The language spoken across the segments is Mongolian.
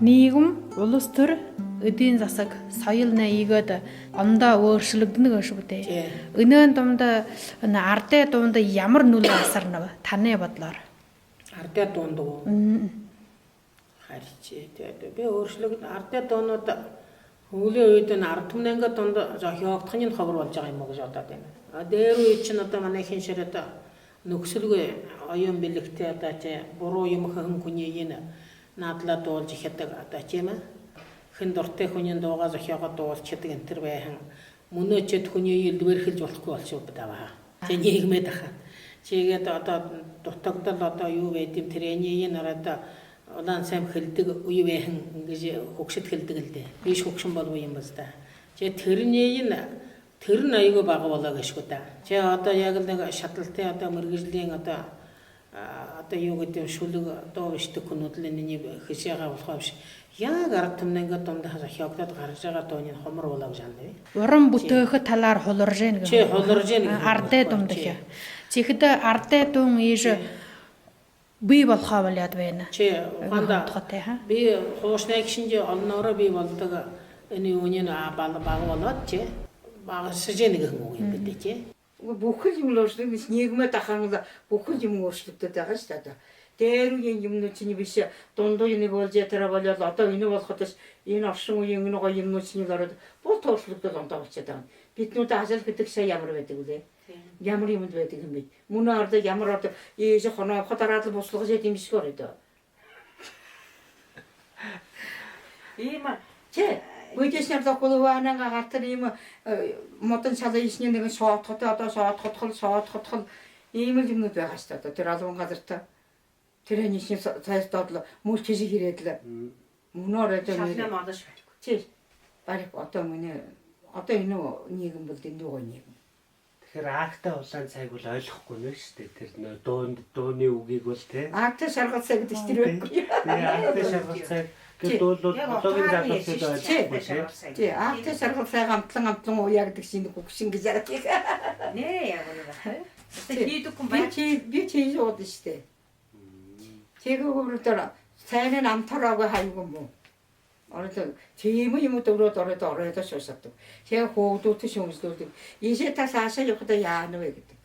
нийгэм, улс төр, эдийн засаг, соёл нэгээд ондоо өөрчлөгдөнө шүү дээ. Өнөөний дунд ардын дунд ямар нөл асарна вэ? Таны бодлоор. Ардын дунд уу? Харич тэгээд би өөрчлөгд ардын дуунууд хуулийн үед нь ард түмнэнгээ дунд зохиогдохын нь ховор болж байгаа юм уу гэж бодоод байна. Дээр үе чинь одоо манай хин ширэд нөхсөлгүй оюун бэлэгтэй одоо чи буруу юм хэн хүний энэ наадлаа дуулж ихэдэг одоо тийм ээ. Хэн дуртай хүний дуугаа зохиогоод дуулчихдаг энэ төр байхан мөнөөчд хүний илэрхэлж болохгүй болчихвол бадаа. Тэ нийгмэд хаа. Чигээд одоо дутагдал одоо юу байд юм тэрэний энэ ороод улаан сайн хэлдэг үе байхан ингэж хөгшөд хэлдэг л дээ. Биш хөгшин болов юм ба та. Чи тэрний энэ тэр нь аягүй бага болоо гэшгүй та. Чи одоо яг л нэг шаталтын одоо мэрэгжлийн одоо юу гэдэг шүлэг дуу бишдэг хүнүүд л энэ хэшээгаа болохоо биш. Яг ард түмнэнгээ дундаа зохиогдоод гарч байгаа дууны хомор болоо гэж хандав. Уран бүтээхэд талаар хуларж гэнэ. Чи хуларж гэнэ. Ардын дунд их. Чихэд ардын дуун ийж бий болохоо бол яд байна. Чи ухаанда би хуушнаа гişинж олноороо бий болдог энэ юуны баг болоод чи багасж нэг юм гэдэг чи. Бүхэл юм өөрчлөгдөж нийгмэд ахаан бүхэл юм өөрчлөгдөж байгаа шүү дээ. Дээр үеийн юмнууд чинь биш дундуу нэг болж ятараа болоод одоо энэ болоход энэ оршин үеийн энэ гоё юмнууд чинь ороод бүр тооцоологдоод ондоо болчиход байгаа. Биднүүд ажил гэдэг сая ямар байдаг вэ? Ямар юмд байдаг юм бэ? Мөн ордог ямар ордог ээж хоноо хатараад буслах гэж юм шиг ороод. Ийм чи Бүтэшнэр зохиолваанаа гартар ийм модон шалаишны нэг шоотхот одоо шоотхот ийм л юмнууд байгаа шүү дээ. Тэр алуун газартаа тэр нэшний цайстаад мөч хийж ирээд л мөнөөр одоо шална модош байхгүй. Чи барих одоо миний одоо энэ нийгэм бол дэндүү нийгэм. Тэгэхээр акта улаан цайг бол ойлгохгүй нэ шүү дээ. Тэр дууны үгийг бол тий. Акта шаргал цай гэдэг чинь тэр байхгүй. Акта шаргал цай гэдэг бол одоогийн залуусууд ойлгохгүй тий. Тий, акта шаргал цай гамтлан уяа гэдэг чинь хөгшин гэж яриад. Нэ яг үнэ. Хийдэггүй бай. Би чи шууд шүү дээ. Тэгээгүүрээр цайны амтараагүй хайггүй юм уу? Ороод тийм юм дөрөд ороод шуусаад. Тэгээ хөөгдөөт шүмжлүүлдэг. Ийшээ та цаашаа явахдаа яана вэ гэдэг.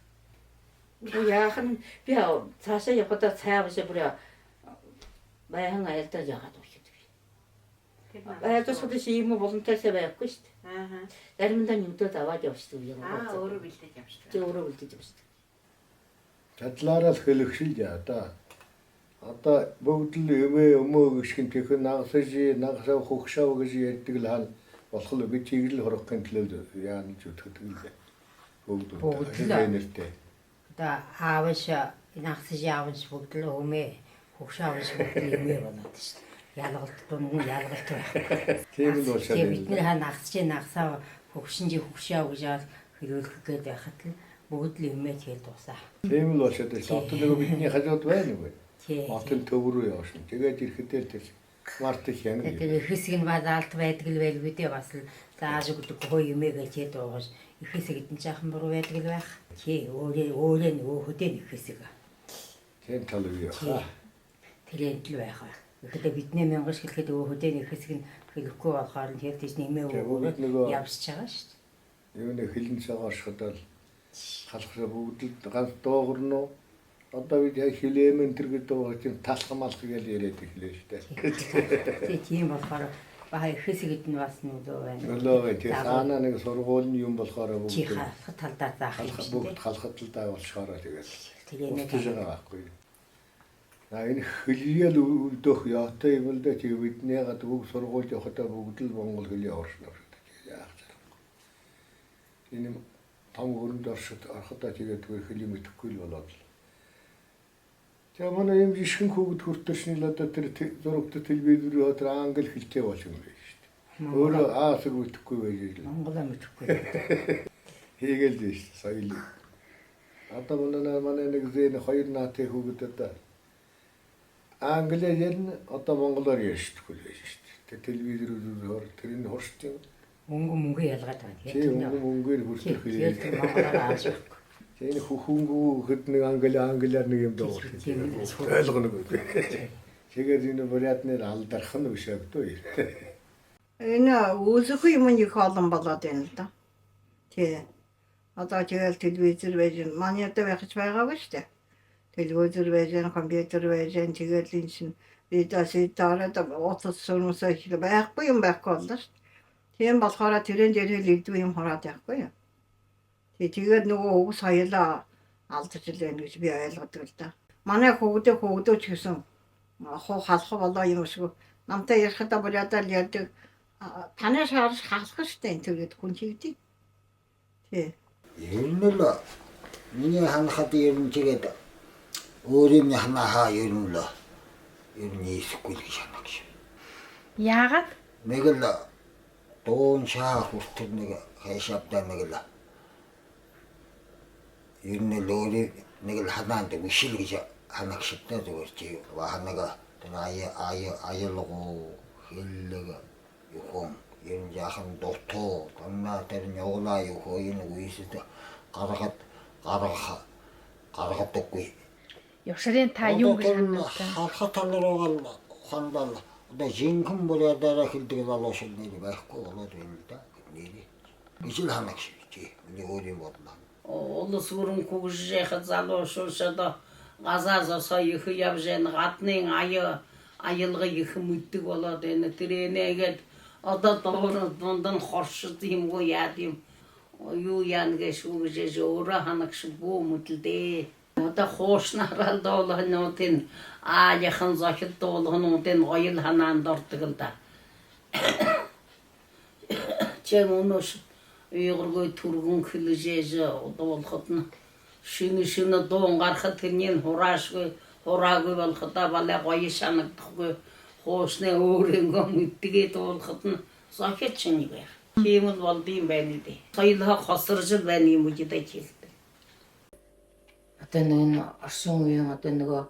Яахан би цаашаа явахдаа цайваш бүрээ баян айлтаа яагаад өгч. Айлтаа сууд ийм волонтерсээ байхгүй шүү дээ. Аа. Заримдаа нүдүүд аваад явчихдаг юм байна. Өөрөө бэлдэж явчихдаг. Тэг өөрөө бэлдэж явчихдаг. Чадлаараа л хэлэхшил яа да. Одоо бүгд л өмөө гიშгэн тэхэн нагасаа хөгшөө гэж ярьдаг л хаана болох л би чиг л хорохын төлөө яана ч үтгэдэг л бүгд нэртэй. Одоо аавш нагасаж аавч бүгд л өмөө хөгшөө гэж бүгд юмээ болоод шүү дээ. Ялгалт байхгүй. Тийм л уушаа. Бид нэр нагасаа хөгшинжи хөгшөө гэж хэлүүлэх гээд байхад л бүгд л юмээ тэгэл дуусаа. Тийм л уушаа дээ. Одоо нэг бидний хажууд байна уу? Тийм. Хотын төв рүү явсан. Тэгээд ирэхдээ тэр март их юм. Тэгээд хэсэг нь бадаалт байдаг л байл бидээ бас л зааж өгдөг хөө юмээ гэж дуугаш. Их хэсэг эдэн жаахан буруу байдаг л байх. Тий, өөрөө нөгөө хөдөө нэг хэсэг. Тийм тал үе яа. Тэрэнд л байх. Ихэдэ бидний мянган шилхэд нөгөө хөдөө нэг хэсэг нь хэлэхгүй болохоор тэр тийш нэмээ өгөө явсч байгаа шүү дээ. Юу нэг хилэн цагаашхадал халахсаа бүгд л ганц доогорно. Одоо бид яг хилээмэн тэр гэдэг чинь талхамалх гэж яриад эхлэв шүү дээ. Тийм болохоор баа хэсэгт нь бас нөлөө байна. Нөлөө тийм хаана нэг сургуулийн юм болохоор бүгд тий халах талдаа заах юм шиг бүгд халахад л даа болчоороо тэгээд тэгээд байхгүй. Энэ хөлиэл үлдөх яатай юм л да тийм бидний гад бүгд сургууль явахдаа бүгд л монгол хэлийг оршно гэдэг яах зэрэг. Энэ том хөрөнд ороход тэгээд хөлийн мэдэхгүй л болоод л. Тэгээ манай юм жишгэн хүүхэд хүртэршний л одоо тэр зурагт телевизээр өдөр англи хэлтэй болж юм байна шүү дээ. Өөрөө аасыг мэдэхгүй байж л. Монголоо мэдэхгүй. Хийгээл дээ шүү соёл. Одоо манай нэг зэн хоёр наатын хүүхэд одоо англиар ярина одоо монголоор ярьчихгүй байж шүү дээ. Тэр телевизээр үзүүр тэрний хурцтай. Мөнгө ялгаад байна. Тийм мөнгөөр хүртэх хэлээ. Тэр монголоор ааш байхгүй. Энэ хөхөнгөө хэд нэг англиар нэг юм дуугар. Тийм ойлгоно үү. Тэгээд энэ бурятны алдарх нь биш өгдөө. Энэ үзэх юм их олон болоод байна л да. Тий. Одоо тэгэл телевизэр байж манай одоо байх байгаагүй шүү дээ. Телевизэр байж, компьютер байж, тэгэл энэ чинь видеосэдэрээд утас сурмасаа их байхгүй юм байхгүй боллоо шүү дээ. Тийм болохоор тэрэн дээр илдвэ юм хараад байхгүй юу. Тэгээд нөгөө уг соёлоо алдаж илэн гэж би ойлгодог л да. Манай хөвгдөөч гэсэн хуу халах болоо юм шиг намтай ярихтаа бурядаа л ярьдаг. Танай шаарч халах штэ тэгээд хүн чигдий. Тий. Ер нь л миний ханахад ер нь тэгээд өөрийн ханахаа ер нь ийсэхгүй л гэж ханах шиг. Яагаад? Нэг л дуун шаа хүртэл нэг хайшааптай нэг л ер нь л өөрийн нэг л ханаанд вишил гэж ханах шигтэй зүгээр чи ханага аялагуу хэллэг юухон ер нь яхан дотоо танна тэр нёглаа юу энэ үеэд гаргадаггүй. Ёшрын та юу гэж ханддаг? Хаталроо хандал одоо жинхэн болоодоо хэлдэг залуушил нэр байхгүй болоод байна л да. Нэр. Ижил ханах шиг чи миний өөрийн бодлоо. Улс өрн күгжих залуушшаа газаасаа их явжэн гадны аялга их мэддэг болоод байна. Тэрнээгээд одоо дунд хоршд юмгүй яад юм. Юу яан гэж үгжээж өөрөө ханах шиг бүү мэдлээ. Одоо хоошнараа доолхонуудын яхан захид доолхонуудын ойл ханаанд ордог л да. Чемонос үйгэргүй түргэн хэлжээж доолхот нь шинэ дуун гарахад тэрний хураагүй болоход балай гоё санагдахгүй хоосны өөрөнгөө мэддэгээ доолхот нь захид чинь байх. Тийм л болдсон байна дээ. Соёлоо хосорж байна юм уу гэдэг хэлдэг. Одоо нэг оршин үеийн одоо нөгөө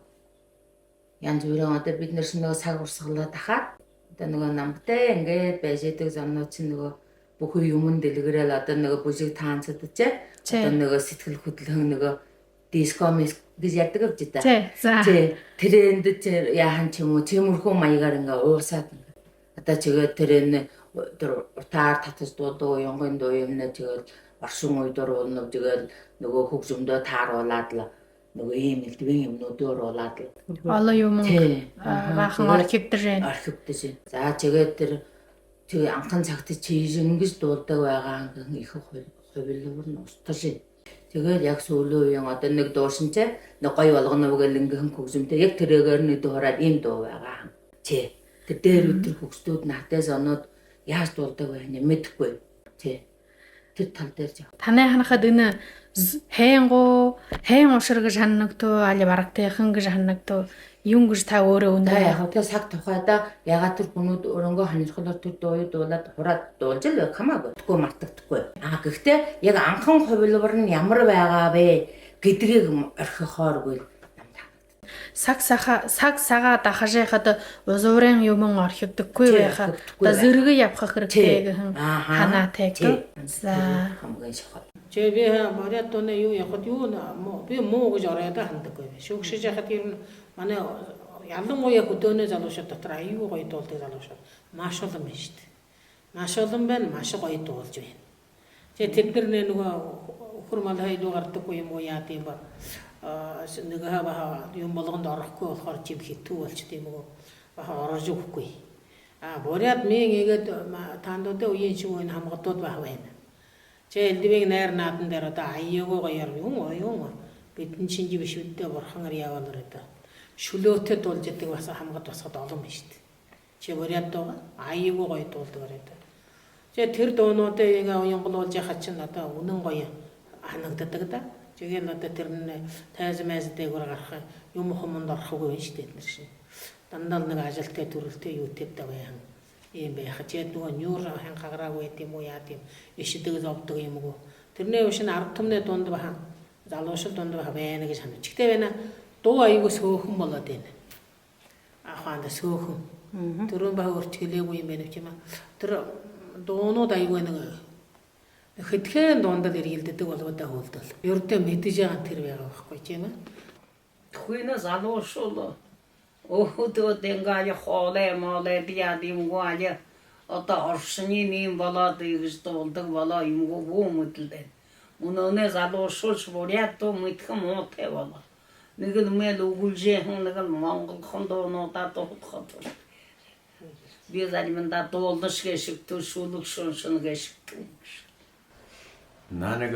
янз бүрийн одоо бид нар нөгөө цаг урсгалаад ахаад одоо нөгөө намтай ингээд байж идэг замнууд чинь нөгөө бүхий юмн дэлгэрэл одоо нөгөө бүжиг таанцадж одоо нөгөө сэтгэл хөдлөн нөгөө диско гэж ярьдаг авч та. Тий. Тренд яахан ч юм уу тиймэрхүү маягаар ингээ уусаад одоо чигээ тренд утаар татаж дуудуу янгын дуу юмнаа тэгэл оршин үед оруулна тэгэл нөгөө хөгжмөдөө тааруулаад л нөгөө ийм элдвэн юмнууд оруулаад л олон юм баахан архивдэж байна. За тэгээд тэр анхан цагт чи ингэж дуулдаг байгаа их хувилбар нь устгал. Тэгээд яг сүүлийн үеийн одоо нэг дуушинч нэг гоё болгоно гэл ингэхэн хөгжмөдөө яг тэрээр нэг дуурайд ийм дуу байгаа. Тий. Тэр дээр өдөр хөгжтүүд натаас оноод яаж дуулдаг вэ мэдэхгүй. Тий. Тэр тал дээр жаа. Танай ханахад энэ хайн ушир гэж ханагдав, али барагтайхан гэж ханагдав. Юм гэж та өөрөө үнэ. Яг одоо цаг тухайда ягаад тэр хүмүүд өрөнгөө ханирхлаар тэр дуулаад хураад дуулж л хамаагүй. Тэггүй мартагдахгүй. Гэхдээ яг анхан хувилбар нь ямар байгаа вэ гэдгийг орхихооргүй. Саг сагаа дахажихад узуурын юм орхивдаггүй байхаа одоо зэрэг явах хэрэгтэй гэх ханаа таг. За хамгийн шахал. Чи би моряд тоноо юу явахад юу би муу гэж ороод ханддаггүй. Шүүгшиж яхад ер нь манай ялангуяа хөдөөнөө залуучууд дотор аюу гоё дуулдаг залуучууд маш олон байна шүү дээ. Маш олон байна, маш гоё дуулж байна. Тэгээ тэд нар нөгөө өхөр мал хайлуу гардаггүй юм уу яа тийм ба нэг хаа юм болгонд орохгүй болохоор чим хитүү болчтой юм уу баха орож өгөхгүй. Буряд мен игээд таандуудаа үеийн шиг үн хамгадууд байна. Чи элдвийг найр наадан дээр одоо аяагаа гоёор юм бидний шинжи биш үдээ бурханаар яваал өрөөд шүлөөтэй дуулж идэг бас хамгад басхад олон байна шүү дээ. Чи буряд дуу аяагаа гоё дуулдаг өрөөд. Чи тэр дуунуудыг уянгуулж яхад чинь одоо үнэн гоё ханагддаг да. Жигээр одоо тэр тайз майз дээгүүр гарах юм хүмүүнд орохгүй шүү дээ тэр шин. Дандаа нэг ажилттай төрөлтэй юу тэвдэг байхan ийм байх. Чи нөгөө нюр хан хагараагүй гэдэм үү яа тийм ишдэг зовдөг юм уу. Тэрний ушин ард түмний дунд бахан залуушил дунд баха байна гэж санаж. Гэхдээ байна дуу аягүй сөөхөн болоод байна. Ахаанда сөөхөн. Төрөн баа өртгөлээгүй юм байна юм. Тэр дуунууд аягүй нэг хэдхэн дундад эргэлддэг болгоодаа хөлдөл. Ердөө мэдэж байгаа тэр байгаа байхгүй тийм ээ. Тхуйна залуушул Өөдөө дэнгаа хоолой молой диад юмгуая одоо оршны юм болоод гэж дуулдаг болоо юмгу бүү мэдлээ. Үнэнээ залуушууч буряд тоо мэдхэн муутай болоо. Нэг л мэл өгүүлжээ нэг л Монгол хондоонуудаа дуутахад. Би залминда дуулдаш гэшиг төшүүлэг шуншин гэшиг. Нанаг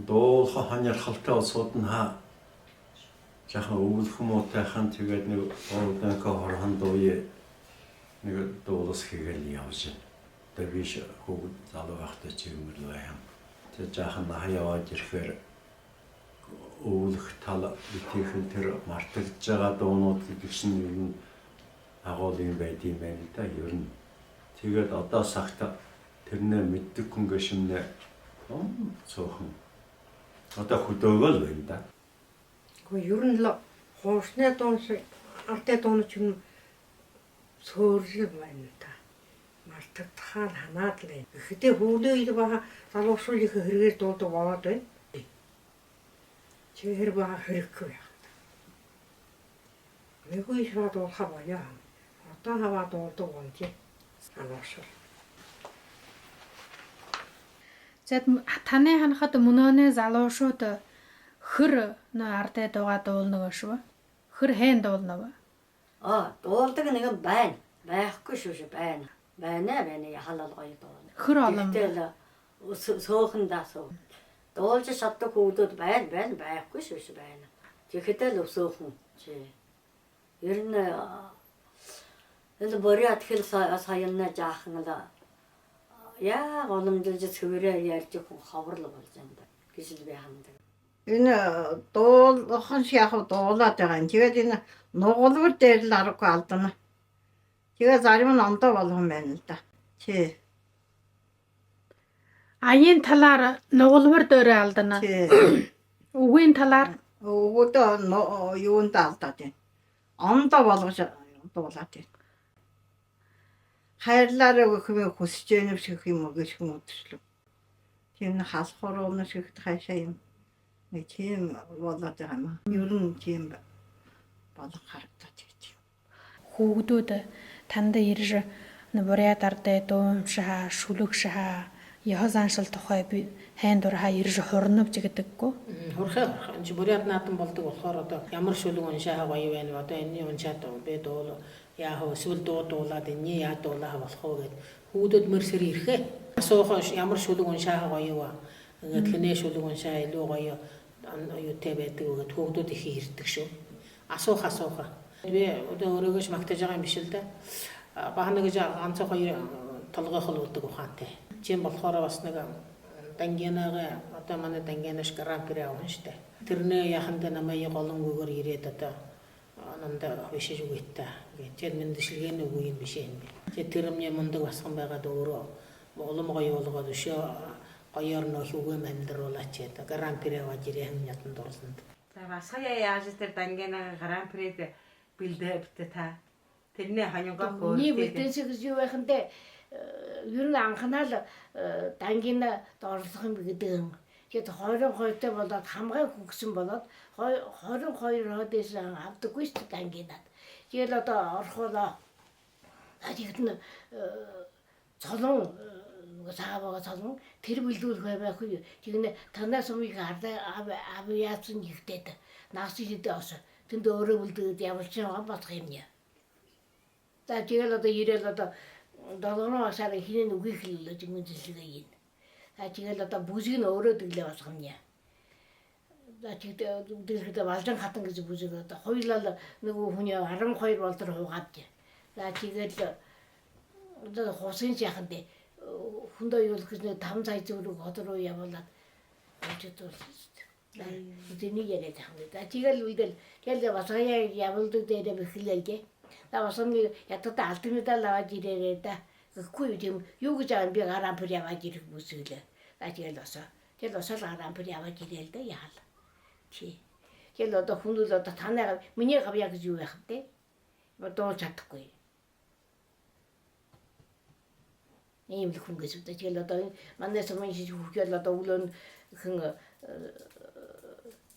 доолхо ханярхалтай улсууд нь жаахан өвлөх муутайхан тэгээд нэг ордонко хорхон дууе нэг дуулас хийгээл явж байна. Тэр биш хөвгд залуу байхдаа чимэрлээ байна. Тэр жаахан хаяад ирэхээр өвлөх тал битийхэн тэр мартагдж байгаа дуунууд гэдэг чинь ер нь агуулын байд юм байна да ер нь. Тэгээд одоо сахта тэрнээ мэддэг хүн гэшинэ цохон одоо хөдөөгөл байна да. Ер нь л хуурсны дуун шиг артай дуун ч юм сөөрл байна та. Мартагдахаар ханаад л байна. Гэхдээ хөвлөө ил бага залуусрал их хэрэгээр дуулдаг болоод байна. Чи хэрэг бага хэрэггүй яа. Мэггүй шууд уулахаа боёо. Одоо хаваа дуулдаг юм чи. Залуусрал. Зэт таны ханахад мөнөөний залуушууд хөр нөө артай дуугаа дуулна шүү. Хөр хэн дуулна вэ? Дуулдаг нэг юм байна. Байхгүй шүү байна. Байна халал гоё дуулна. Хөр олон. Тэгэл сөөхөндөө суу. Дуулж чаддаг хүмүүс байна байхгүй шүү байна. Тэгэхдээ л өсөөхөн чи. Ер нь энэ борьяат хэл саяна жаахан л яа боломжтой цэвэрээ ярьж хүн ховрлог болж байна гэж л би ханддаг. Энэ дуулахын яг дуулаад байгаа юм. Тэгээд энэ нугалвар дээр л аргагүй алдана. Тэгээд зарим нь ондоо болох юм байна л да. Чи. Аян талаар нугалвар дээрээ алдана. Үгийн талаар Өгөөдөө юунд алдаад байна. Ондоо болгож дуулаад байна. Хайрлаараа өгөхөө хүсэж яах шиг юм уу гэж хүмүүжлээ. Тийм халахор өнө шигт хайшаа юм. Нэг тийм болоод байгаа юм. Ер нь тийм болох харагдаад гэж. хүүхдүүд танд ирж буряд артай дуумшаа, шүлэгшаа, яхазаншил тухай би хайн дураа ирж хурнавж гэдэггүй. Хурхаа энэ буряд наатан болдог болохоор одоо ямар шүлэг уншаа гоё байна. Одоо энэний уншаад би дуул яах вэ? Эсвэл дуулаад энэ яа дуулаа болох вэ гэд хүүхдүүд мөрсөр ирэхээ. Асуух ямар шүлэг уншаа гоё вэ? Ингээд хинээ шүлэг уншаа илүү гоё юутэй байдаг гэд хүүхдүүд их ирдэг шүү. Асуух. Би одоо өөрөөс магтаж байгаа юм биш л да. Бахан нэг ганцхан хоёр толгойх л үүдэг ухаантай. Жим болохоор бас нэг дангинаага одоо манай дангинаш гран-при авсан штэ. Тэрнээ яханд намайг голонгүйгээр ирээд одоо нандаа бишиж үгүйтэй. Тэр мэндшилгээний үгүй юм биш юм би. Тэр тэрмний мундаг басхан байгаад өөрөө улам гоё болгоод өшөө гоёор нөх үгүй амьдруулаач яа. Гран-при аваад ирэх юм ятан дурланд. За басхая яаж тэр дангинаа гран-прид бэлдээ та. Тэрний ханьгаа хөөртэй. Нэг бүтэнсэг юу байхантай ер нь анхнаал дангина доорлох юм гэдэг юм. Тэгээд 22-тэй болоод хамгаан хөгсөн болоод 22 hodээс авдаггүй шүү дангинаад. Тэгээд одоо орхолоо. Тэгэхэд цолон сааваа цолон тэр бэлдүүлэх байхгүй. Тэгнэ танаас өмнө ав яасан ихтэйд наас идэ ос. Тэнд өөрөө бэлдээд явуулж байгаа болох юм яа. За тэгэл одоо ирээл одоо 7 сарын хинэн үгүй хэллээ юм дэлгээ юм. За тэгэл одоо бүжиг нь өөрөө дэглээ болох юм яа. За тэгээд балжан хатан гэж бүжиг одоо хоёулаа нөгөө хүний 12 болтор хугаад. За тэгэл одоо хусын яхандээ хүндээ юу гэж 5 цаг зүрэг хотор руу явуулаад очиж тэнийг яриад байгаа. За тэгэл үедэл тэгэл бас явуулдаг дээр бэхлэлгээ. Та бас нэг ятата алтмидал аваад ирээрээ да. Гэхгүй юм юу гэж аа би гран-при аваад ирэх бүсгэлээ. За тэгэл осоо гран-при аваад ирээл да яал. Чи. Тэгэл одоо хүн л одоо танаа миний гавья гэж юу байх вэ? Одоо чадахгүй. Ийм л хүн гэж үү. Тэгэл одоо манай сумын шиг хүүхдэл одоо өглөө хэн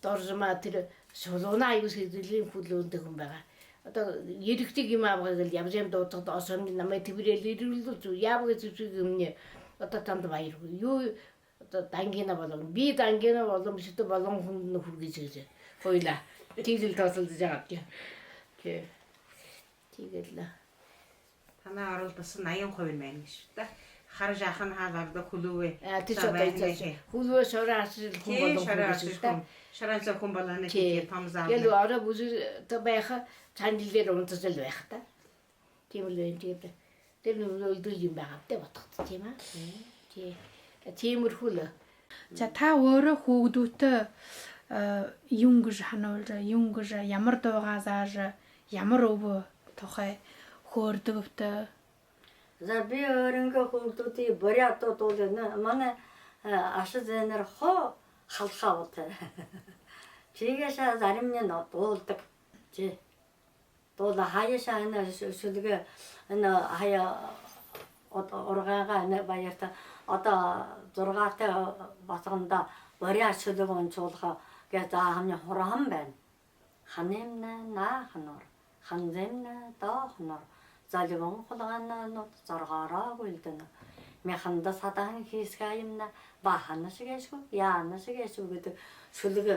доржма тэр шулууна аюус хэдлийн хүлөөнтэй хүн байгаа. одоо ерэгтэй юм аавгаа гэл явж юм дуудаад осомны намайг твэрэл ирүүлж яавга зүг юмне одоо танд баяргүй юу одоо дангина болон би дангина болон биш одоо болон хүнд нь хүргэж гэж хоёлаа тийгэл тоосолдож байгаа юм. Тэгэл Танай оролд бас 80% байна гэж та. Хар жаахан хаалаар да хөлөвөө. тийч одоо хөлөө шороо асрал хүн болон гэж та. Шаранцаа хүн болгоно гэж том зам. Гэл ороо бүзэр та байха цандилээр унтсал байх та. Тийм л юм тийм. Тэр нөлөөлдөг юм байгаа тэ бодгот тийм аа. Тиймэрхүү л. За та өөрөө хүүхдүүтэй юм гэж хануулж, юм гэж ямар дуугаа зааж, ямар өв тухай хөөрдөгөвтэй. За би өөрөнгө хүүхдүүдийн боряатууд бол манай ашиг зэнэр хоо халхаа бод. Чигээшаа заримны дуулдаг. Чи дуула хаяшаа энэ шүлгээ энэ хаяа оргаага энэ баярта одоо 6-тай батганда боряа шүлэг онцуулах гэж заамны хурхан байна. Ханэмнэ на ханор. Ханзэмнэ да ханор. Заливон хулгаана нот заргараа гүйлдэн. Мяханда садаан хийсгааймна баханашгээшгүй яанашгээшгүй гэдэг шүлэг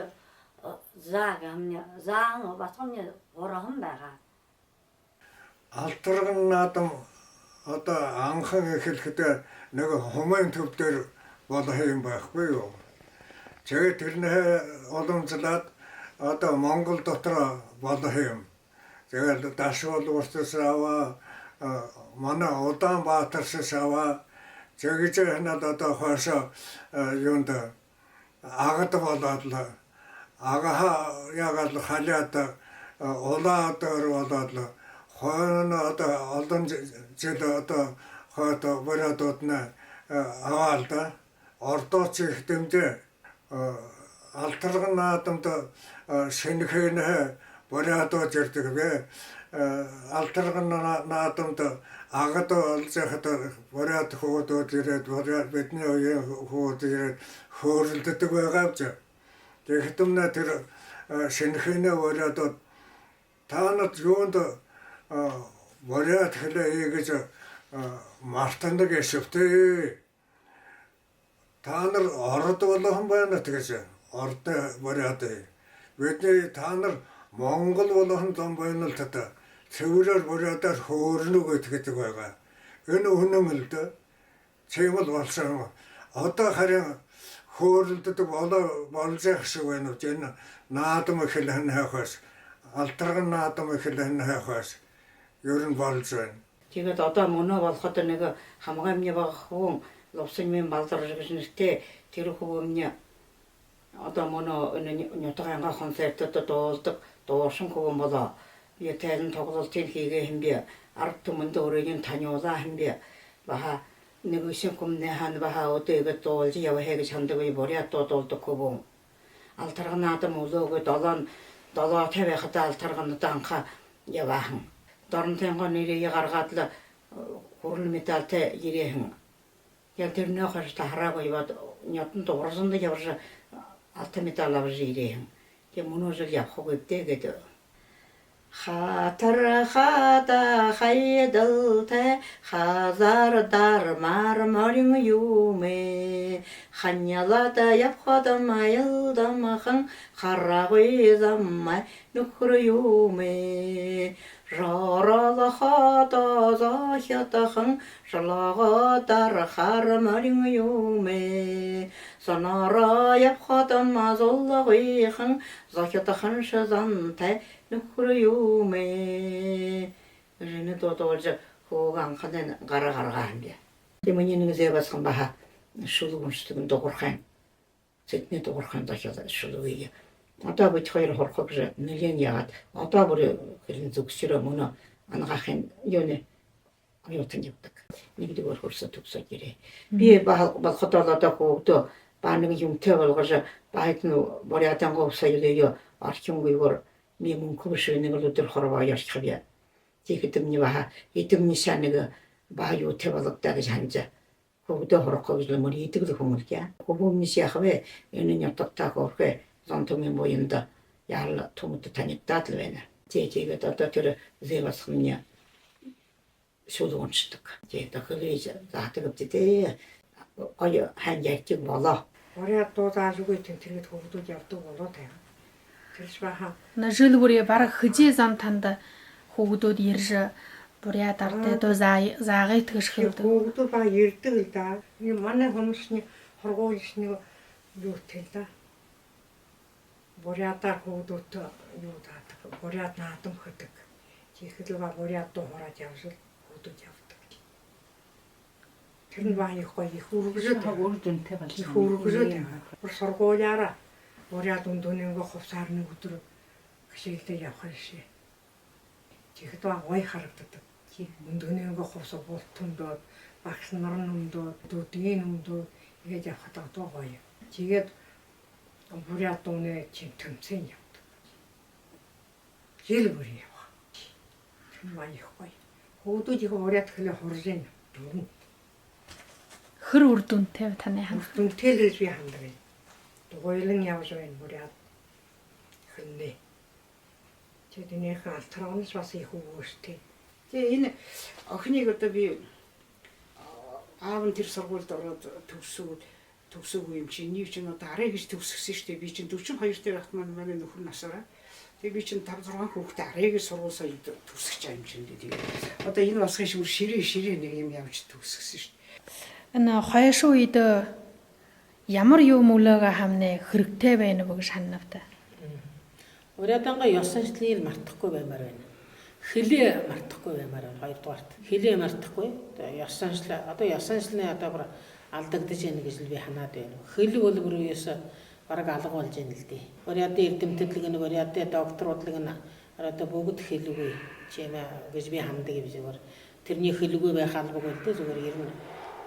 заагамны заан батганы хурхан байгаа. Алтраган наадам одоо анхан эхлэхдээ нэг хумын төв дээр болох юм байхгүй юу? Тэгээд тэрнээ уламжлаад одоо Монгол дотор болох юм. Тэгээд Дашвал уртас аваа манай Улаанбаатарс аваа зэгж ханаад одоо хойшоо юунд агад болоод л агаха ягаад халиад улаадаар болоод л хойно одоо олон жил одоо хойто борядууд нь аваад да ордооч их дэмдээ алтраган наадамд шинэхэн борядууд ирдэг вэ алтраган наадамд агад олж хахад боряд хуудууд ирээд боряд бидний үеийн хууд ирээд хөөрөлддөг байгаа ч тэгэхдээ тэр шинэхэн борядууд таанад юунд боряд хэлээ гэж мартандаг эшвтэй та нар орд болгон байна тэгэж орд боряд бидний та нар Монгол болгон зам байна л та цэврээр борядаар хөөрнө гэдэг байгаа. Энэ үнэн л дээ. Чимэл болсон. Одоо харин хөөрөлддөг болж явах шиг байна уу? Энэ наадам хэлхэн хайхаас алтраган наадам хэлхэн хайхаас ер нь болж байна. Тэгээд одоо мөнөө болоход нэг хамгаамны баг хүн лувсны балдар гэж нэртэй тэр хүмүүний одоо мөнөө нютаганга концертод дуулдаг дуушин хүн болоо. Я тань тоглолтын хийгээ юм би ард түмэнд өөрийн таниулаа юм би баха нэг өсөн хүмнээ хан баха өдөөг дуулж яваа гэж хандаг би боряд дуулдаг хүн алтраган наадам өлөөгөө 7 тавихад алтраган данха яваахан дорнтойгоо нэрээ гаргаад л хурал медальтай ирэхэн яг тэр нөхөж хараагүй бод нятан дуурсан да явж алта медаль авч ирэхэн тэг мөнөж явахгүй гэдэг хатар хата хайдалтай хазардар мармарин юмэ ханялата явхада майылдамахан харагой заммай нөхөр юмэ рорала хата захятахан шалагатар хармарин юмэ санара явхада мазоллагойхан захятахан шазантай нөхөр юмэ жинэ тодолж хууган хадэн гараа юм. Тэмний нэг зэвасхан баха шулуунчтын догорхан зэтний догорхан дахиад шулууя. Одоо бид хоёр хорхог нэгэн ягаад одоо бүр хэрэн зүгшрөө мөнө ангаахын юуны аюутан явдаг. Нэгдүгээр хурсаа төгсөж ирээ. Би балхад одоо хөөгдөө бааныг юмтэй болгож баадны боряатан говсаёлё арчингүйгөр ми мөнхөшөнийг л өдөр хорвоо яшхавья. Тэгэхдээ баха эдэмний шаныг баа юутэй болгодог гэж ханжаа. Хөөгдөө хорхог гэж мөр идэг хүмүүлгэ. Хүмүүний шахвэ энэ нятагтаа горхэ зонтомын боёнда яал томот танигдаад л байна. Тэгээд одоо тэр зэвасхны шулуунчдаг. Тэгээд хөлөө заадаг гэдэг ой ханьяатиг болоо. Орой дуудаалгүй тэмтэрэд хөвгдүүд явдаг болоо таа. Тэрч баха. Жил бүрээ бараг хижээ зам танд хүүхдүүд ирж буря дартай доо заагыг тэгшгэлдэг. Хөвгдүүд ба ирдэг л да. Манай хүмүүсний хоргуулсны юу тэлда. Бурятаар хөвгдүүд юу даадаг. Бурят наадам хөдөг. Чихэл ба бурят дуу хороод явшил хөвгдүүд явдаг. Тэр нь баа их гоё их үргэлж өөр дүнтэй болж их үргэлж бүр сургуулаараа бурят өндөнийгөө хувцаарны өдөр гişээлдээ явах шээ. Чихэд ба гоё харагддаг. Өндөнийгөө хувц болтондоо багш нар нүмдөө дүүдийн нүмдөө ингэж явхад одоо гоё. Тэгээд бурят дууны чин төмцэн явдаг. Жил бүр явах. Тэр баа их гоё. Хөвгдүүд их бурят хэлээ хурж ийн. Хөр үр дүнтэй таны ханд. Дүнтэй л би хандаг. Дугуйлан явж байна бурят хэнэ. Тэднийх альтраунс бас их өгөөстэй. Тэгээ энэ охиныг одоо би аав нь тэр сургуульд ороод төгсөөгүй юм чи нэг ч одоо арай гэж төгсгсөн шүү дээ. Би чинь 42 дээр байхад манай нөхөр насаараа. Тэгээ би чинь 5 6 хүүхдээ арай гэж сургуулсаа төгсгөж байгаа юм чинь тэгээ. Одоо энэ бас хиш ширээ нэг юм явж төгсгсөн шүү дээ. Энэ хоёш үед ямар юм үлэгээ хамнаа хэрэгтэй байна вэ гэж ханавта. Уряданга ёс заншлыг мартахгүй баймаар байна. Хилээ мартахгүй баймаар байна. Хоёрдугаарт. Хилээ мартахгүй. Ёс заншил одоо ёс заншлны одоо бүр алдагдаж байна гэж л би ханаад байна. Хил бол бүр юусе бараг алга болж байна л дээ. Урядын эрдэмтэдлэг нь урядын докторуудлаг нь одоо бүгд хэлгүй чимээ гэж би хандаг юм зүгээр. Тэрний хэлгүй байх албагүй л дээ зүгээр ер нь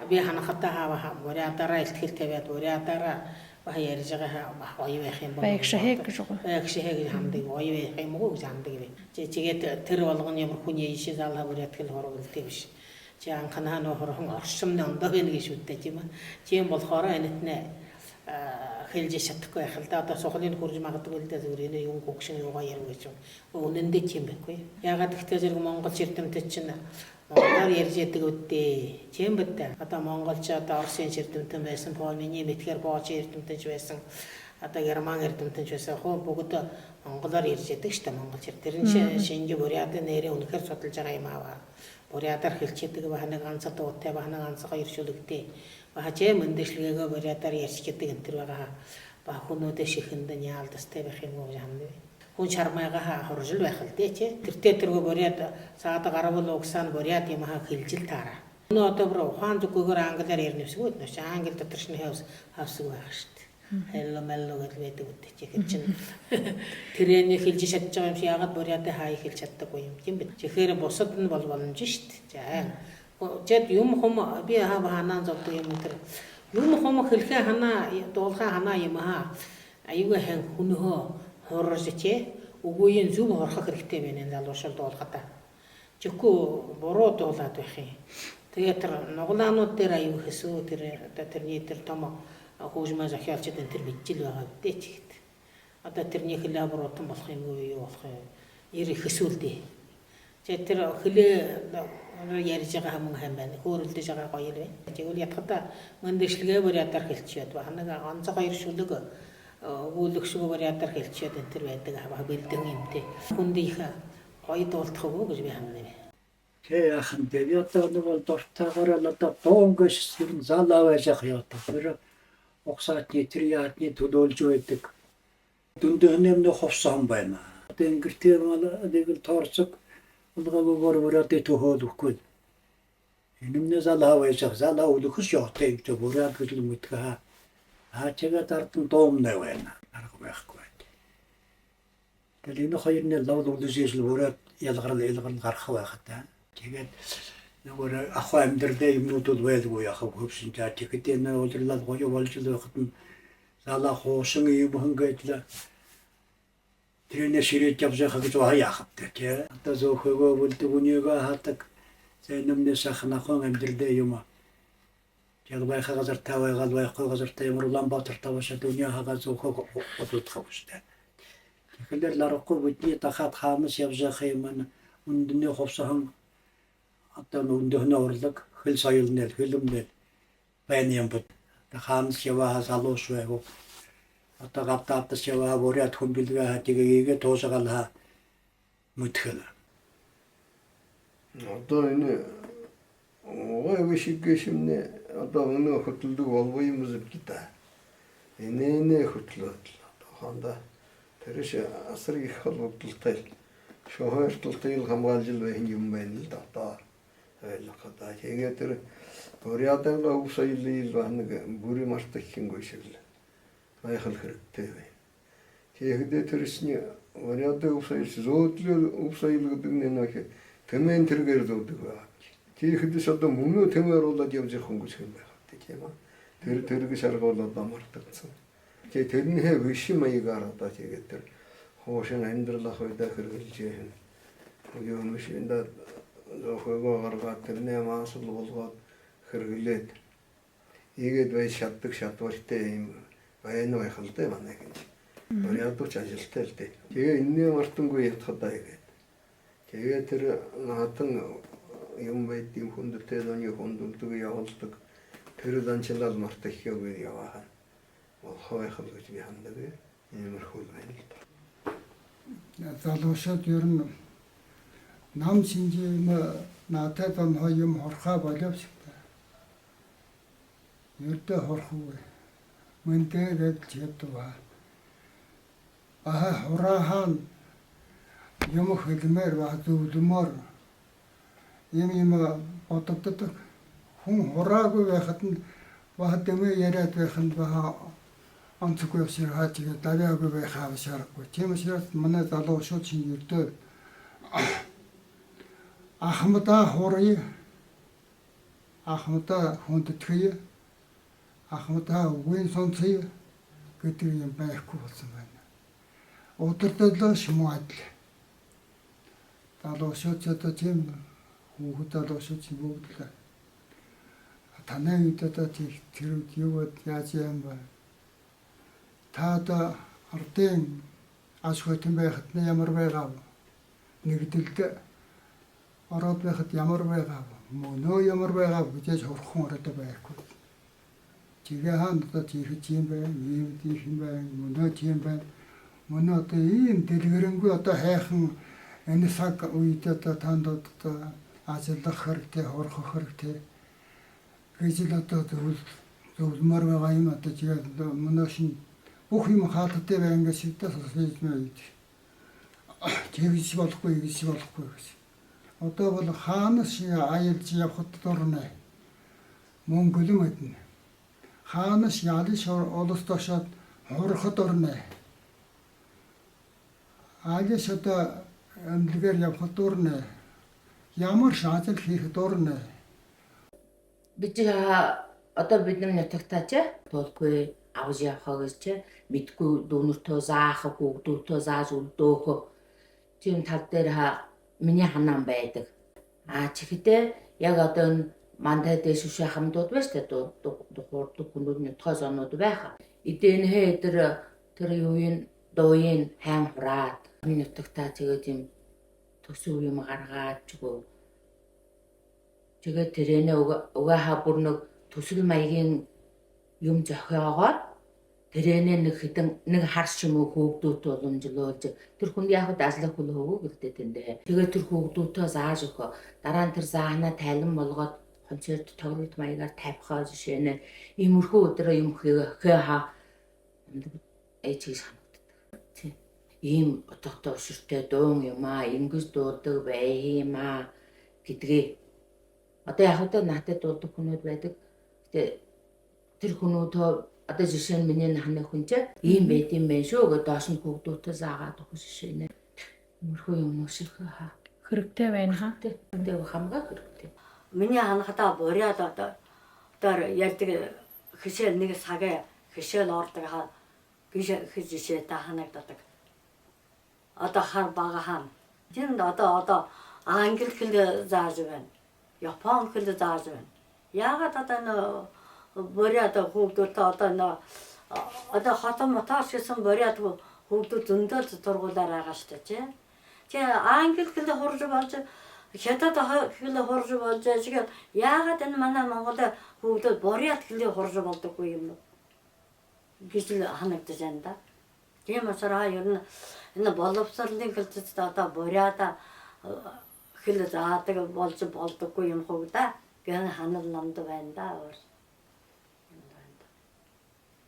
би ханахтаа хаа урядаараа илтгэл тавиад урядаараа баа ярьж байгаа гоё байх юм бол Байгшихэг гэж үг. Байгшихэг гэж хандаг гоё байх юм уу гэж хандаг юм. Тэгээд тэр болгоны ямар хүний ишээ залгаа урядгал хорволтой биш. Чи анханаа нөө хорхон оршимны ондоо байна гэж үттэй тийм ээ. Тийм болохоор энэтнэ хэлж чадахгүй байх л да. Одоо сухлын хурж магадгүй л да зүгээр энэ юм гогшин юугаа ярих гэж юм. Үнэндээ тийм байхгүй. Ягаад гэвэл зэрэг Монгол ширтэмтэд чинь монголоор ярьж яадаг үдээ. Тийм бэдэ. Одоо монголч одоо Оросын ширтэмтэн байсан, Польмины мэтгэр боож ширтэмтэнч байсан. Одоо Герман эрдэмтэнч байсан. Хөө бүгд монголоор ярьж яадаг шүү дээ монгол шир. Тэр нь шинжи бурятын нэрээ үнэхээр судалж байгаа юм аа. Бурятаар хэлчихэд бахна ганц дуутай бахна ганц хоёр шүлэгтэй. Бахачээ мэндэшлэгээ бурятаар ярьчихэд энэ төр байгаа. Ба хүмүүдээ шихэнд яалдастай байх юм уу хандив. Хүн чармайгаа хоржил байх л дээ чи. Тэртээ тэргөө бурят цаад гарвал угсаа нь бурят юм хаа хэлжил таараа. Өнөө одоо бүр ухаан зүггээр англиар ярина гэсгүй нэ. Англи дотор шин хавсаг байх шүү дээ. Hello mello гэж байдаг үдэ чи хэл чин. Тэрэний хэлж чадж байгаа юм чи ягаад бурятаа хаа хэлж чаддаггүй юм тийм бэ. Чихээр бусад нь бол боломж шүү дээ. За. Жид юм хом би ханаа зовдөг юм тэр. Юм хом хэлхээ ханаа дуулахаа ханаа юм аа. Аюугаа хэн хүнөө хорж чи үгүй зөв хорхох хэрэгтэй байна энэ залуушил дуулахад. Чихгүй буруу дуулаад байх юм. Тэгээд тэр нуглаанууд дээр аюу хэсүү тэрний тэр том хөөжмөө захиалчид энэ тэр мэдчил байгаа гэдэг чигт. Одоо тэрний хилээ буруутан болох юм уу юу болох юм. Ер их хэсүүлдэ. Тэгээд тэр хилээ ярьж байгаа хүмүүс хэм байна. Хөөрөлдөж байгаа гоё л байна. Тэгвэл ятгата мэндэшлэгээ бурятаар хэлчихээд ба ханаг онцгой хоёр шүлэг өгүүлэгшгүйгээр ядар хэлчихэд энэ төр байдаг аваа бэлдэн юмтэй. Хүндийнх гоё дуулдах уу гэж би хандна. Тэ яхан дээр одоо нэг бол дуртайгаар л одоо дуунгаш юм залаа байж яах тэр оксаатны триатны төлөөлж байдаг. Дүндээ нэмнэ ховсон байна. Тэнгэртээ мал нэг л торцог улгаагоор бүрээд төхөөлөхгүй. Энэмнэ залаа байж яах залаа үлэхс яатай гэж бүрээд гэж л мэдхээ. Чигээ тартан доомнаа байна. Арга байхгүй. Тэгээд энэ хоёрны лавл үлжижл бүрээд ялгарл гарах байхад. Тэгээд нөгөө ах амьдралдаа юмнууд бол байлгүй яхав хөвсөн чаа. Тэгээд энэ улирлал гоё болж л байхад нь залаа хоосон юм хангайдлаа. Тэрнээ ширээд явж байгаа гэж яахав тэ. Одоо зөөхөгөө бүлдэг үнийгээ хаадаг. Зэнэмнээ сахнахон амьдралдаа юм. Яг байхаа газар тавайгаал байхгүй газар та ямар Улаанбаатар таваашаа дүние хагаа зөөхөг бодох хэрэгтэй. Тэгэхээр ларахгүй бидний дахиад хаанаас явж явах юм үндэний хувьсан одоо үндэхний урлаг хөл соёлны хөлөмнөр байна юм бод хаанаас яваа залуус байв одоо гадаадас яваа бүрээд хүмбэлгээ тэгээ туусагалаа мүтгэл одоо энэ ой шиггэшмнэ одоо өнөө хөтлөдөг болбоо юм зүгтээ. Энэ хөтлөөд хондоо тэрш асар их холбогдолтой шохоортолтой хамгаалж байх юм байна л да одоо ойлгоход. Тэгээд тэр Буряданга усайлил нэг бүрий мартах хингүй шиг л байхал хэрэгтэй байна. Тэгээд тэрсний Бурядаг усайлс зөөдлөө усайл гэдэг нэг тэмэн тэргээр зөөдөг байна. Тийхэдээс одоо мөнөө тэмээр болоод явж ирэх хүмүүс юм байна тийм үү. Тэр шаргуулаад амартагдсан. Тэгээд тэрний виши маягаар одоо тэгээд тэр хоошин амьдралах үедээ хэрэгжилж байна. Юу юм шиг энэ зохиогоо гаргаад тэрний маасл болгоод хэрэглээд ийгээд бай шатдаг шатвартай юм байна байх л дээ манай гэж. Өөрөөдөө ч ажилтай л дээ. Тэгээ энэний мартангүй ятхадаа игээд. Тэгээ тэр наатан юм байд юм хүндтэй доны хүндэлдэг явуулдаг тэр данчлал мартахиагүй яваа. Болохоох л гэж би хандаг иймэрхүү байна л да. Залуусууд ер нь нам шинжим надад юм хорхоо боловч ердөө хорхоо мэнтэйг чиптва хураахан юм хэлмээр ба зүлмөр юм бодогддог хүн хураагүй байхад нь баха дэмэ яриад байх нь баха онцгүй ширхаач дараагүй байх авшааргүй. Тийм учраас манай залуучууд чинь ердөө ахмадаа хурыг ахмадаа хүндэтгэе ахмадаа үгийн сонцгий гэдэг юм байхгүй болсон байна. Удирдлага шмуадл залуучууд одоо тийм хүүхэд залуучууд чинь бүгд л танай үедээ тэр юу яаж юм бэ? Та одоо ардын ашигтэн байхад ямар байгаа вэ? Нэгдэлд ороод байхад ямар байгаа вэ? Мөнөө ямар байгаа вэ гэж хорхон ороод байхгүй. Тэгээ хаана одоо тийх юм бэ? Ийм тийх юм бэ? Мөнөө тийм байна. Мөнөө одоо ийм дэлгэрэнгүй одоо хайхан энэ цаг үед одоо танд одоо ажиллах хэрэгтэй, хорхох хэрэгтэй. Гэж л одоо зөвлөмөр байгаа юм одоо тэгээд мөнөө шин бүх юм хаалттай байна гэж шигдээс сонсож байна. Тэгж болохгүй гэж. Одоо бол хаанаас аялж явхад дурна. Монголын мэднэ. Хаанаас ялж олос тошоод хорход дурна. Аялж одоо амлигээр явхад дурна. Ямар шаажил хийх дурна. Бид одоо бидний нутагтаа ч тулгүй авж явахаа гэж мэдгүй дүүнэртөө заах хүүхдүүдтөө зааж үлдөөх тийм тал дээр миний ханаан байдаг. Чихэдээ яг одоо энэ мандаа дэш шүшээ хамдууд байна шүү дээ. Дуурдаг хүнүүд нутгаас оноод байх. Эдэнэ тэр юуийн дууийн хайн хураад миний нутагтаа тэгээд юм төсөв юм гаргаад чигөө. Тэгээд тэрэнэ угаахаа бүр нэг төсөл маягийн юм зохиогоод тэрэнэ нэг хитэн нэг харс юм уу хөөгдөөт боломжлуулж тэр хүнд яг даслах хөл хөвөө гэдэг тэндээ. Тэгээд тэр хөөгдөөтөө зааж өгөө. Дараа нь тэр заахнаа тайлан болгоод концерт тоглолт маягаар тавихаа жишээнэ иймэрхүү өдрөө юм хаа ээжийг санагддаг. Тийм. Ийм отогтой өшөртэй дуун юм ингэж дуудаг бай юм гэдгээ. Одоо яг одоо наатад дуудаг хүмүүс байдаг. Гэтэ тэр хүмүүс одоо жишээ нь миний ханы хүн чинь ийм байд юм байна шүү гэдэг доош нь хөгдөөтөө заагаад өгөх жишээ нэ. Мөрхөө юм уушрах хэрэгтэй байна хаа. Тэгээ хамгаа хэрэгтэй. Миний ханахтаа буряд одоо ярьдаг хишээ нэг сагаа хишээл ордог хаа гэж жишээ та ханагддаг. Одоо хар бага хаан. Тэнд одоо англи хэл зааж байна. Япон хэл зааж байна. Яагаад одоо буряд хүүхдүүд одоо хотон мотоос гэсэн буряд хүүхдүүд зөндөө зургуулаар байгаа шүү дээ чи. Тэгээ англи хэлээр хурж болж хятад хэлээр хурж болж байгаа. Яагаад энэ манай Монголд хүүхдүүд бурят хэлээр хурж болдоггүй юм бэ? гэж л ханагдаж байна да. Тийм учраас ер нь энэ боловсролын хэлцэд одоо бурята хэл заадаг болж болдоггүй юм хөө да. Гэн ханал намд байна да.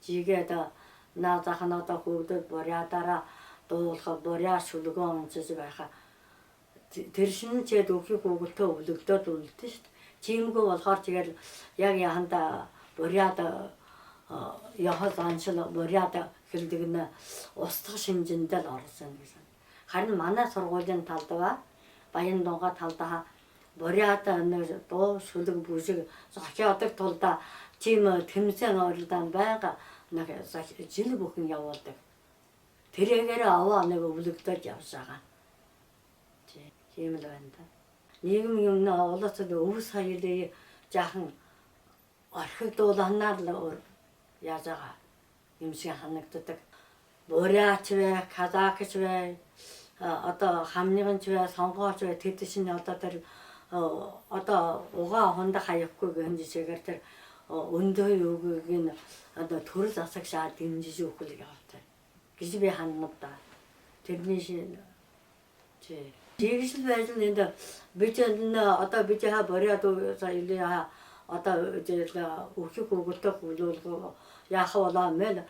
Жигээд наазахнаа хүүхдүүд бурятаараа дуулах буря шүлгөө унцж байхаа тэр шинэ чэд өөхийг хүүгөлтөө өвлөгдөөд үлдэн шүү дээ. Чимгүй болохоор тэгэл яг яханда бурят яхад анчил бурят хэлдэг нь устгах шинжиндээ л орсон гэсэн. Харин манай сургуулийн талдаа Баян дунгаа талдаа бурят нэг дуу шүлэг бүжиг зохиодог тулда чим тэмцэн оролдон байгаа нэг жил бүхэн явуулдаг. Тэрээр аваа нэг өвлөгдөж явж байгаа. Тийм л байна да. Нийгэм юм олоцод өв саялыг жаахан орхигдууланаар л яаж байгаа юм шиг ханагддаг. Буряч вэ, казакч вэ, одоо хамныганч вэ, сонгооч вэ тэд чинь одоо тэр одоо угаа хонд хаяхгүй гэнэ жишээгээр тэр өндөө юугийг нь одоо төрөл засаг шаа дэмжиж өгөх л явтай. Гэж би ханднаа. Тэрний шин Тэгшил байж нэнд бид одоо бид бурят сая одоо өөхийг өгөлтөө хөлөөлгөө яах болоо мэл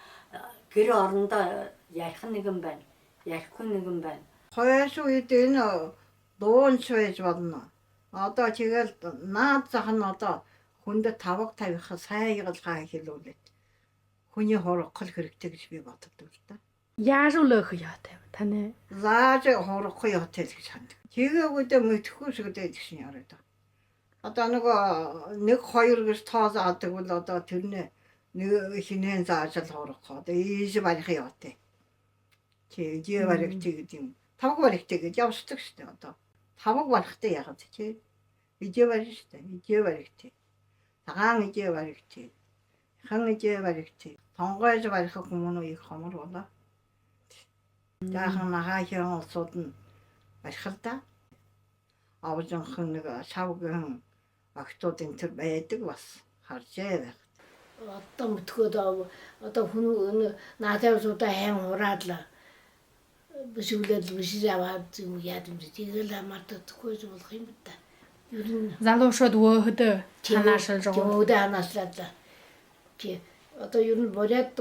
гэр орондоо ярих нэгэн байна. Ярихгүй нэгэн байна. Хойш үед энэ дуунч байж болно. Одоо тэгэл наад зах нь одоо хүнд тавг тавих сайгалгаа хэлүүлээд хүний хорхол хэрэгтэй гэж би боддог л да. Яажуулах яатай таны зааж хорох яатай гэж ханд. Тэгээгүй мэдхгүй шигдээд гişin яриад. Одоо нөгөө 1 2 гэж тоозаадаг бол одоо тэрнээ нэг хинэн зааж л хорох. Одоо ийж барих яатай. Жээ барих гэдэг юм. Тавг барихтэй гэж явцдаг шүү дээ одоо. Тавг барихтай яагаад чи? Ижээ барих шүү дээ. Ижээ барихтэй. Тагаан ижээ барихтэй. Хан ижээ барихтэй. Тонгойж барих хүмүүс их хомор болоо. Яахан нахаахийн улсууд нь барих л да. Авжинхан нэг шавгын актууд энэ төр байдаг бас харжээ байх. Одоо мөтгөөд одоо хүн наадайсуудаа хайн ураад л бишүүлээд бишиж аваад юм яад юм тэгэл хамаардахгүй болох юм да. Ер нь залуушууд вөөд ханаашилж байгаа. Вөөд ханаашлаад л. Чи одоо ер нь бурят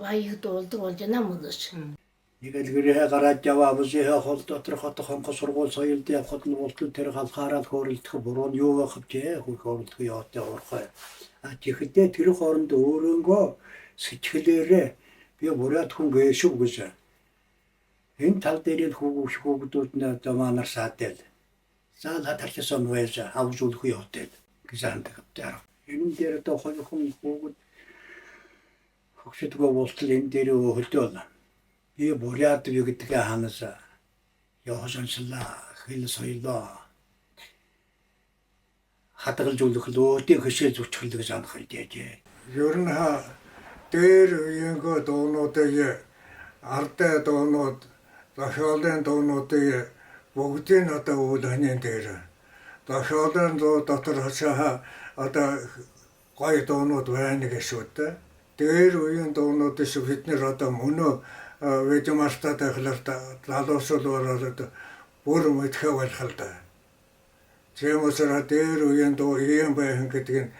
баяг дуулдаг болж байна мөн. Нэг л гэрээ гараад яваа бүжээ хол дотор хотхон сургууль соёлд явхад нь болтол тэр халхаараа хөөрөлдөх буруу нь юу байх вэ? Хөөрөлдөх яатай уурхай. Тэгэхдээ тэр хооронд өөрөнгөө сэтгэлээрээ би бурят хүн гээшв гэж. Энэ тал дээр хүүхдүүд нь одоо манар саадэл. Заала тархисан байж авжуулах яатай гэж хандаг. Энэ дээр одоо хоёр хүн хүүгд хөгшөдгөө болтол энэ дээр хөлдөө. 이 бурят гэдэг ханаас явахсанчлаа хэл соёлоо хадгалж өгөх лөөдийн хөшөө зүтгэлдэг гэж анх хэлжээ. Ер нь дээр үеийнхөө дуунуудыг ардаа дуунууд, зохиолын дуунуудыг бүгдийг одоо үйл ханийн дээр. Зохиолын дуу дотор хашаа одоо гоё дуунууд байна гэж үү. Дээр үеийн дуунууд шиг биднэр одоо мөнөө Ведомастад эхлээд залуусууд ороод бүр мэдхэ болох л да. Чимээсээ дээр үеийн дуу ийм байх гэдэг нь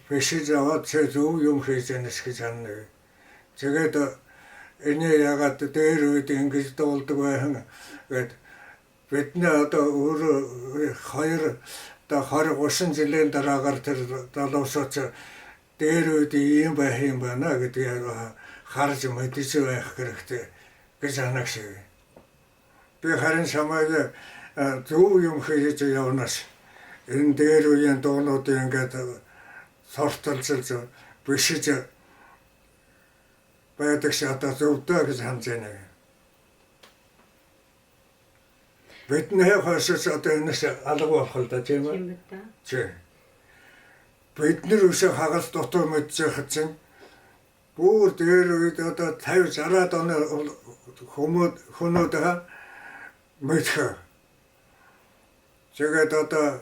бишиж аваад зөв юм хийж яанас гэж хана. Тэгээд энэ ягаад дээр үед ингэж дуулдаг байх гэд бидний одоо өөр 20-30 жилийн дараагаар тэр залуусууд дээр үед ийм байх юм байна гэдэг харж мэдэж байх хэрэгтэй гэж анагш. Би харин самайг зөв юм хийж явнаас энэ дээр үеийн дуунуудыг ингээд сортолж бишиж байдаг шатаа зөвдөө гэж хандж байна. Бидний хашиж одоо энэс алга болох л да тийм үү? Тийм. Бид нар үсээ хагас дотор мэдж хацсан Бүр дээр үед одоо 50 60-аад оны хүмүүд мэдхэ. Тэгээд одоо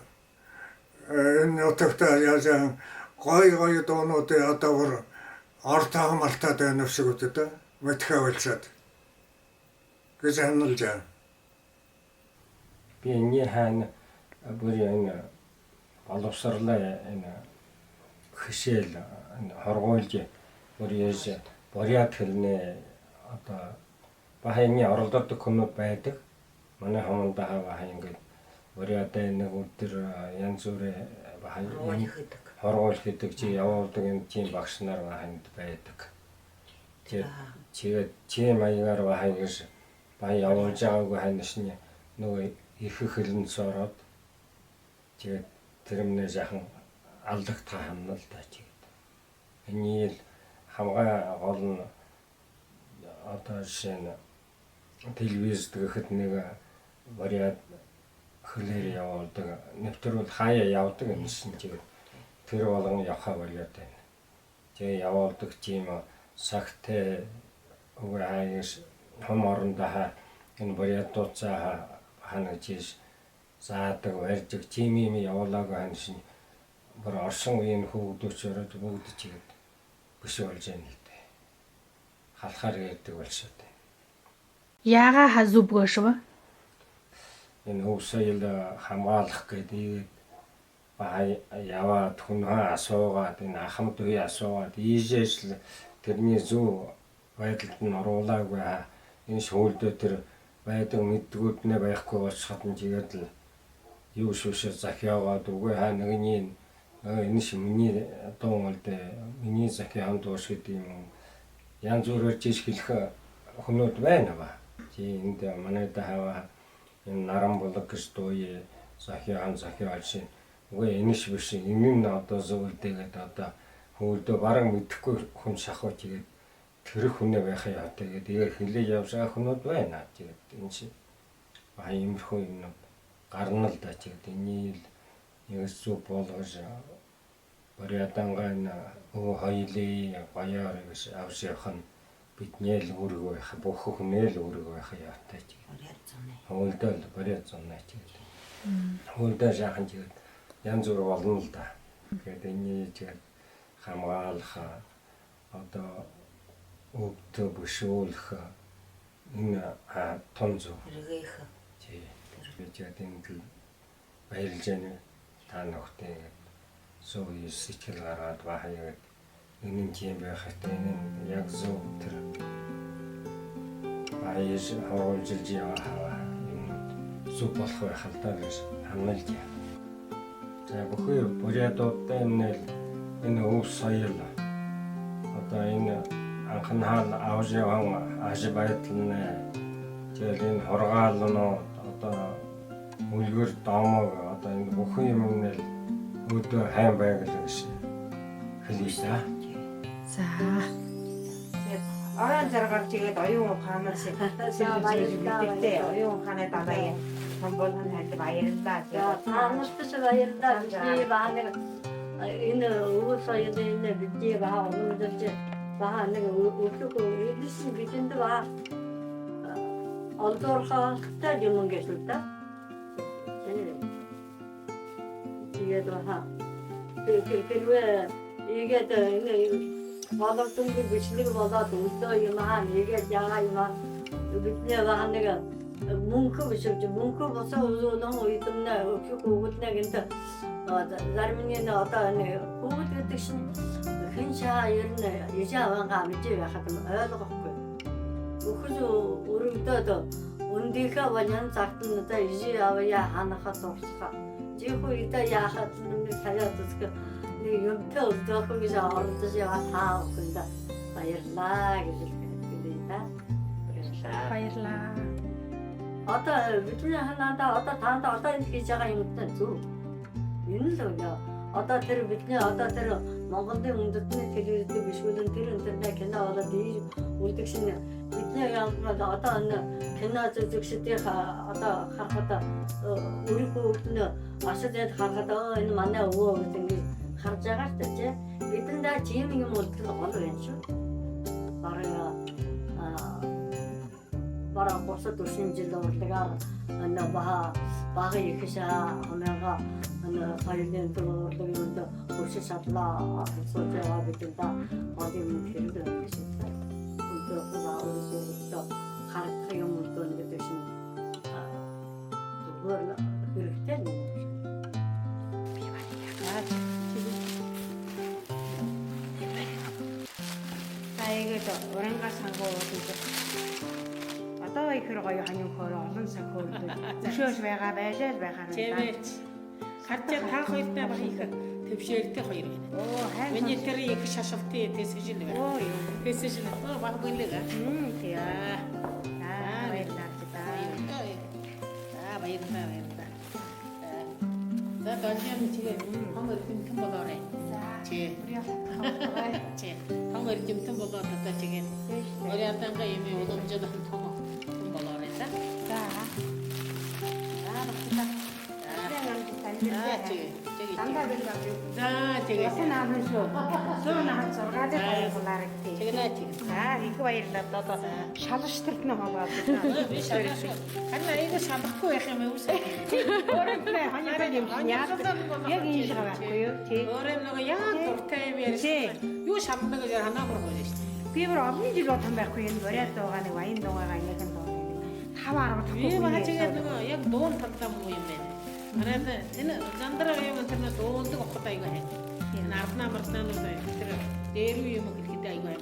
энэ нутагтаа яасан гой дуунуудыг одоо бүр орд хамалтаад байна шиг үтэ мэдхэ болцоод. гэж хануулж байна. Би энэ хаана бүр энэ боловсрлаа энэ хишээл хоргойлж бүр яж бориад хэлнэ одоо бахайны оролддог хүмүүс байдаг. Манай хамаанда хаваа ингээд бориад нэг өдөр янз бүрээ бахай хоргойл гэдэг чи явуулдаг энэ тийм багш нар ханд байдаг. Чи маягаар бахайгаш бай явуулж байгаагүй ханашны нөгөө их хөлнөс ороод тэгээд тэрмнээ жахан алдагтаа ханна л та чи. Энэ хамгаа гол нь одоо шинэ телевиз гэхэд нэг вариант хөлөөр явуулдаг нэвтрүүл хаяа явдаг юм шин тэгээд тэр болгон явхаа вариант байна. Тэгээ явуулдаг тийм сагтай үгүй хаяас том орондоо энэ вариантуудаа ханаж заадаг барьдаг тийм юм явуулаагүй ханшин бүр орсон үеийн хүүхдүүч ороод бүгд чигэд биш болж байна л дээ. Халахаар ярьдаг болшоо дээ. Яага хазубгошва. Энэ хөвсөйл хамгаалах гэдэг бай яваад хүнээ асуугаад энэ ахмад үе асуугаад ийжээс л тэрний зөв байдалд нь оруулаагүй энэ шүүлдөө тэр байдаг мэддгүүд нэ байхгүй болчиход нь тэгээд л юу шүүшээ захиагаад үгүй нэгний энэ миний дуун л дээ миний захиаанд дуус гэдэг юм янз бүрээр жиш хэлэх хүмүүд байна ба. Чи энд манайда хаваа энэ наран болог гэж дууе захиаан захиалшин үгүй энэш биш энэ нь одоо зөвлөдөгээд одоо хөөдөө бараг мэдэхгүй хүн шахуу тэгээд тэр хүнээ байхаа яа тэгээд хэлээ явж байгаа хүмүүс байна. Тэгээд энэ чи баа иймэрхүү юм гарна л да тэгээд энийг яг зүг болгож бариадангаа өө хоёлын баяар гэж авч явах нь бидний л үүрэг байх бүх хүнээ л үүрэг байх яатай чи. Хөөдөл бариад зунаа чи. Хөөдөө жаахан чи янз бүр болно л да. Тэгээд энийг тэгээд хамгаалах одоо өвдө бушуулах энэ том зөв хэрэгэх чи тэгээд энэ баярлж байна та нөхдөд зөв сэтгэл гаргаад бахаяг энэ тийм байхад энэ яг зөв тэр баяж хавуулж яваа зөв болох байх л даа гэж хамлж байна. За бүхий бурядуудтай энэ өв соёл одоо энэ анхнаал авж явсан аж байдал нь тэгээд энэ хоргаал нь одоо үлгэр домог одоо энэ бүхэн юм нэл өдөө хайн байгаль гэж хэлээ та. За. Орон зэрэг тэгээд оюун ухаанаас баярлалаа. Оюун ухааны дараагийн хамболхон хайд баярлалаа. таамаглаж баярлалаа. Би бааныг энэ өвөө соёлын бидний баа өнөдөрж баа нэг өглөө эдсэн бидэнд баа олдорхолтой юм гэсэн та. Тэгээд баа тэрвээ игээд энэ боловсон бичлэг болоод өдөө юм нэгээд ягаа юм бидний баа нэг мөнгө биш мөнгө босоо өзөөдөн уйднаа өөхөг өгөлнэ гэнэ зармины одоо нэг бүгд гэдэг шин хэн шаа ернэ яжаавангаа мэдээ байхад ойлгохгүй өөхөж өрөвдөд өндийнхаа валян цагтан одоо ижи аваа ханахад уусах жихүү идэ яхад нэг саяа туск нэг юмтэй өдөөхгүй гэж ордож яваа таа өгөнда баярлаа гэж хэлдэг та Баярлаа. одоо бидний ханаанда одоо таанда одоо энэ хийж байгаа юмтай зүг. Энэ л үгүй. Одоо тэр бидний одоо тэр Монголын үндэсний телевизэд бишгүүлэн тэр интернет кино болоод ийм үлдэх шинэ бидний одоо энэ кино зүгшдийн одоо харахад өөрийнхөө өвднө ашиглаад харахад энэ манай өвөө гэдэг ингэж харж байгаа ч тийм бидэндээ тийм юм үлдэх гол байна шүү. бараа 30 жил урлагаар бага ихшаа хамаага хоёрын дурлаг юм да өшөө шатлаа соёо гэдэг та одим хэрэг гэсэн. Өнтөр хаваа харах юм бол гэдэг шин зүгээр хэрэгтэй юм. 이거 오랜가 사고 одоо ихэр гоё ханин хөөрө олон цаг хөөрдөг. Өшөөж байгаа байжээс байгаа юм да. Чэмээч. Харчаа та хоёртай баг их төвшөөртэй хоёр байна. Оо хайр. Миний тэр их шашалтай тэсэж байна. Оо юу. Тэсэж байна. Баг бүлэга. Тийм. Баярлалаа та. Баярлалаа. За донжим чигээ хамар тэмтэн болоорой. Чи. Чи. Хамар тэмтэн болоод та чигээ. Оряатанга юм уламжаад том болоорой та. За. Тандаа бэлээ. За тэгээ. Наавын шүү. Зүүн хат зургаад баярлалаа гэдэг. Тэгнэ тэг. За их баярлалаа одоо шалштрт нь хоолоод. Биш шүү. Харин айгаа шалахгүй байх юм уу? Өөрөндөө ханьяа юм яагаад яг ийм шиг байхгүй юу? Тий. Өөрөө нөгөө яг дуртай юм ярьсан. Юу шалдаг гэж ханаагаар гоё шүү. Би бүр олон жил бодсон байхгүй энэ боряд дуугаа нэг баян дуугаа нэг нь дуу. 5-10 Би бага чигээ нөгөө яг дуун талдаа муу юм байна. Арайд энэ зандраа юм тэр дуундаг ухад айгаа хай. Энэ арднаа марснаа тэр дээр үе юм гэлэхэд айгаа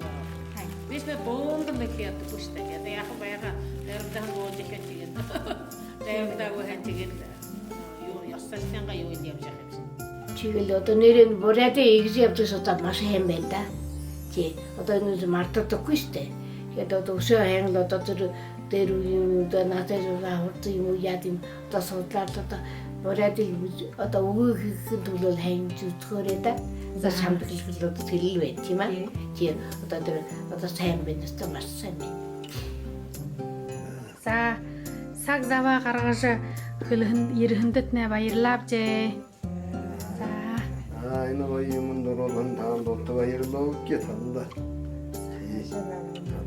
хай. Биш нэ дуундаг нэг яддаг шүү дээ. Одоо яг баяга дэрдэн гооч ихэ чигээ. Дэрдэн гоо хай чигээ. Юу ясалсанга юу юм явж байгаа юм. Чигээл одоо нэрээ боряд игж явдаг суудаа маш хэм байна да. Тий. Одоо энэ мартадаггүй шүү дээ. Тэгээд одоо өшөө хангал одоо тэр дээр үе одоо надад хурд юм уу яа гэм одоо судлаад одоо боряд одоо өгөө хийх төлөв хангиж үзөхөөрэй да. За шамбирлууд хэлэл байт тийм ээ. Тий. Одоо тэр одоо сайн байна өстой маш сайн байна. За цаг заваа гаргаж ерөндөд нэ баярлалаа бжээ. За энэ гоё юм дөрвөн таан дотор баярлалаа гэж тандаа.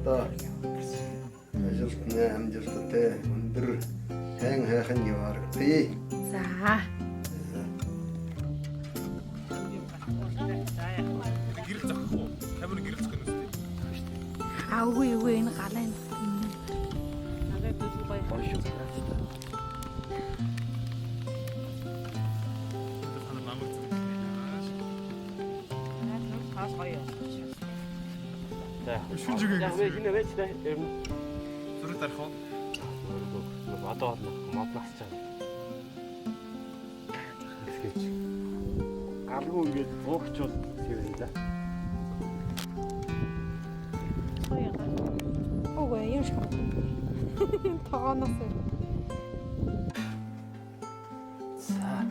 Одоо ажил амжилттай өндөр хэн хайхан яваарай. За. Гэрэл захгүй уу? Камер гэрэл зах гэнэ үстэй. Үгүй энэ галын. Надад дүүс гоё хошоо. Шүнжигээ. Яг вэ хинэ вэж тэ. Зүрх дарах уу? Одоо мод насчаа. Тэсгэж. Галгүй ингээд бөөгчвол сэвэн да. Ого, юм шиг. Тооноос. За.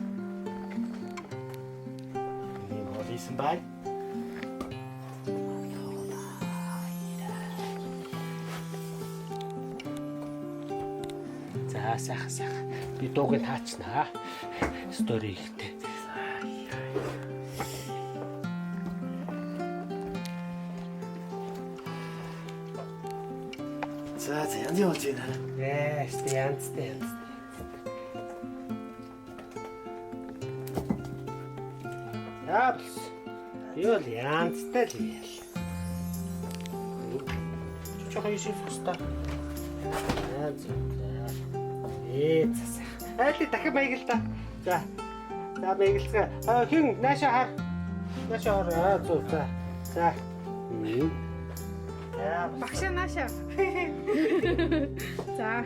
Энэ холисэн бай. Сайхан. Би дууг таачна. Стори ихтэй. За янз болж байна. Янзтай. Яапс. Юу л янзтай л яал. Чөчөө хийх хэвээр. Эцэс. Айли дахин маяг л да. За маяглцгаа. Хин наашаа хар. Наашаа зүг. За. Багш наашаа. За.